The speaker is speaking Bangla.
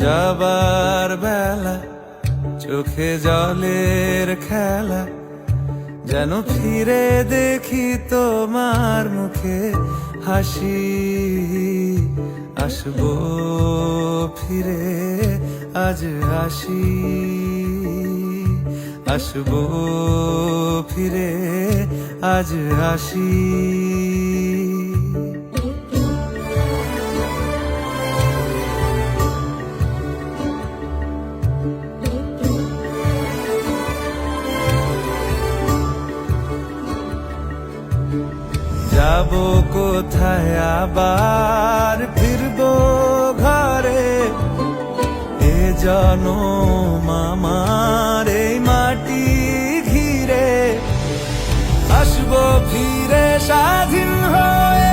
যাবার বেলা চোখে জলের খেলা, যেন ফিরে দেখি তোমার মুখে হাসি। আসবো ফিরে আজ আসি, আসবো ফিরে আজ আসি। যাবো কোথায় আবার ফিরবো ঘরে, এ জনম আমার এই মাটি ঘিরে। আসবো ফিরে স্বাধীন হয়ে